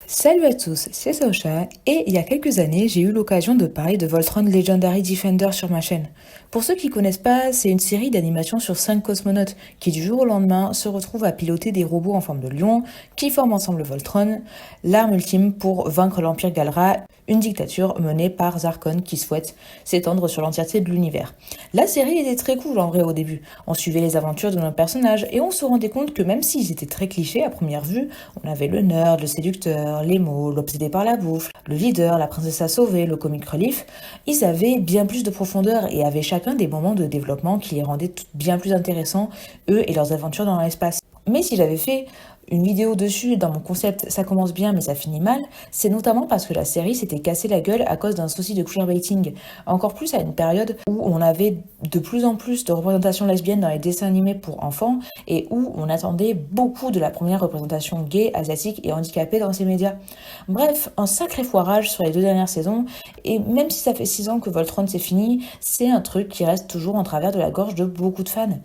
Salut à tous, c'est Saocha et il y a quelques années, j'ai eu l'occasion de parler de Voltron Legendary Defender sur ma chaîne. Pour ceux qui connaissent pas, c'est une série d'animation sur 5 cosmonautes qui du jour au lendemain se retrouvent à piloter des robots en forme de lion qui forment ensemble Voltron, l'arme ultime pour vaincre l'Empire Galra, une dictature menée par Zarkon qui souhaite s'étendre sur l'entièreté de l'univers. La série était très cool en vrai au début. On suivait les aventures de nos personnages et on se rendait compte que même s'ils étaient très clichés à première vue, on avait le nerd, le séducteur, l'émo, l'obsédé par la bouffe, le leader, la princesse à sauver, le comic relief, ils avaient bien plus de profondeur et avaient chacun des moments de développement qui les rendaient bien plus intéressants, eux et leurs aventures dans l'espace. Mais si j'avais fait une vidéo dessus dans mon concept ça commence bien mais ça finit mal, c'est notamment parce que la série s'était cassée la gueule à cause d'un souci de queerbaiting. Encore plus à une période où on avait de plus en plus de représentations lesbiennes dans les dessins animés pour enfants et où on attendait beaucoup de la première représentation gay, asiatique et handicapée dans ces médias. Bref, un sacré foirage sur les 2 dernières saisons, et même si ça fait 6 ans que Voltron c'est fini, c'est un truc qui reste toujours en travers de la gorge de beaucoup de fans.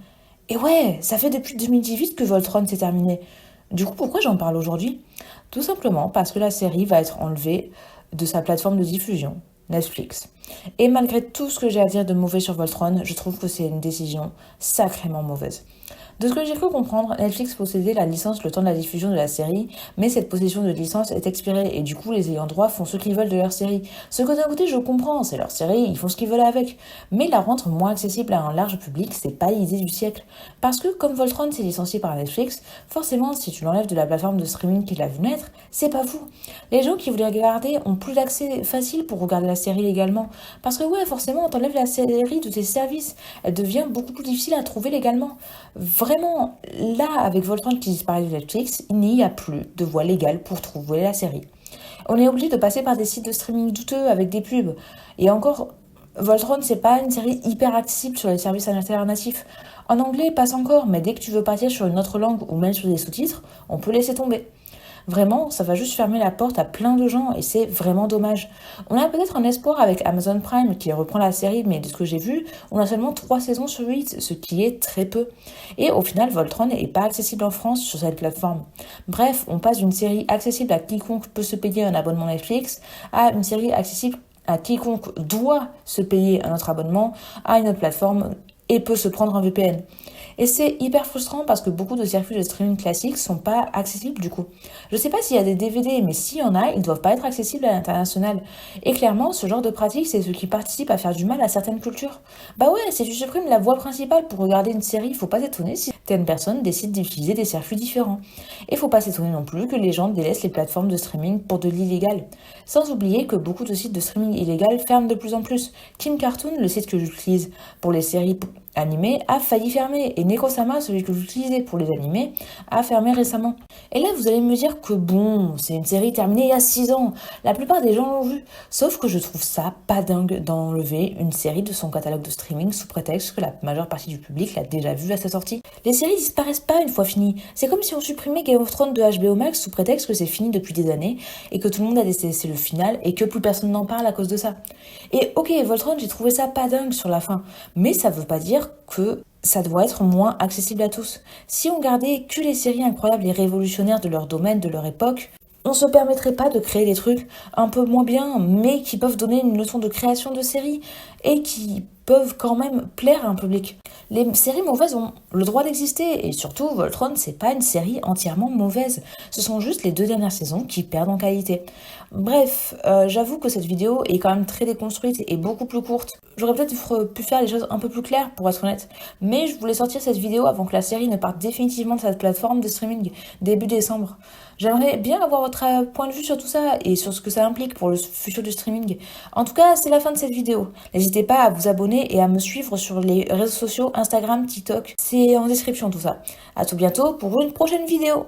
Et ouais, ça fait depuis 2018 que Voltron s'est terminé. Du coup, pourquoi j'en parle aujourd'hui? Tout simplement parce que la série va être enlevée de sa plateforme de diffusion, Netflix. Et malgré tout ce que j'ai à dire de mauvais sur Voltron, je trouve que c'est une décision sacrément mauvaise. De ce que j'ai cru comprendre, Netflix possédait la licence le temps de la diffusion de la série, mais cette possession de licence est expirée et du coup les ayants droit font ce qu'ils veulent de leur série. Ce que d'un côté je comprends, c'est leur série, ils font ce qu'ils veulent avec. Mais la rendre moins accessible à un large public, c'est pas l'idée du siècle. Parce que comme Voltron s'est licencié par Netflix, forcément si tu l'enlèves de la plateforme de streaming qui l'a vu naître, c'est pas vous. Les gens qui voulaient regarder ont plus d'accès facile pour regarder la série légalement. Parce que ouais, forcément, t'enlèves la série de tes services, elle devient beaucoup plus difficile à trouver légalement. Vraiment, là, avec Voltron qui disparaît de Netflix, il n'y a plus de voie légale pour trouver la série. On est obligé de passer par des sites de streaming douteux avec des pubs. Et encore, Voltron, c'est pas une série hyper accessible sur les services alternatifs. En anglais, passe encore, mais dès que tu veux partir sur une autre langue ou même sur des sous-titres, on peut laisser tomber. Vraiment, ça va juste fermer la porte à plein de gens et c'est vraiment dommage. On a peut-être un espoir avec Amazon Prime qui reprend la série, mais de ce que j'ai vu, on a seulement 3 saisons sur 8, ce qui est très peu. Et au final, Voltron n'est pas accessible en France sur cette plateforme. Bref, on passe d'une série accessible à quiconque peut se payer un abonnement Netflix à une série accessible à quiconque doit se payer un autre abonnement à une autre plateforme et peut se prendre un VPN. Et c'est hyper frustrant parce que beaucoup de circuits de streaming classiques sont pas accessibles du coup. Je sais pas s'il y a des DVD, mais s'il y en a, ils doivent pas être accessibles à l'international. Et clairement, ce genre de pratique, c'est ce qui participe à faire du mal à certaines cultures. Bah ouais, si tu supprimes la voie principale pour regarder une série, faut pas s'étonner si certaines personnes décident d'utiliser des circuits différents. Et faut pas s'étonner non plus que les gens délaissent les plateformes de streaming pour de l'illégal. Sans oublier que beaucoup de sites de streaming illégal ferment de plus en plus. Kim Cartoon, le site que j'utilise pour les séries animées, a failli fermer. Et Nekosama, celui que j'utilisais pour les animés, a fermé récemment. Et là, vous allez me dire que bon, c'est une série terminée il y a 6 ans. La plupart des gens l'ont vue. Sauf que je trouve ça pas dingue d'enlever une série de son catalogue de streaming sous prétexte que la majeure partie du public l'a déjà vue à sa sortie. Les séries disparaissent pas une fois finies. C'est comme si on supprimait Game of Thrones de HBO Max sous prétexte que c'est fini depuis des années et que tout le monde a détesté le final et que plus personne n'en parle à cause de ça. Et ok, Voltron, j'ai trouvé ça pas dingue sur la fin. Mais ça veut pas dire que ça doit être moins accessible à tous. Si on gardait que les séries incroyables et révolutionnaires de leur domaine, de leur époque, on se permettrait pas de créer des trucs un peu moins bien, mais qui peuvent donner une leçon de création de série et qui peuvent quand même plaire à un public. Les séries mauvaises ont le droit d'exister et surtout Voltron c'est pas une série entièrement mauvaise. Ce sont juste les 2 dernières saisons qui perdent en qualité. Bref, j'avoue que cette vidéo est quand même très déconstruite et beaucoup plus courte. J'aurais peut-être pu faire les choses un peu plus claires pour être honnête, mais je voulais sortir cette vidéo avant que la série ne parte définitivement de cette plateforme de streaming début décembre. J'aimerais bien avoir votre point de vue sur tout ça et sur ce que ça implique pour le futur du streaming. En tout cas, c'est la fin de cette vidéo. N'hésitez pas à vous abonner et à me suivre sur les réseaux sociaux Instagram, TikTok. C'est en description tout ça. À tout bientôt pour une prochaine vidéo.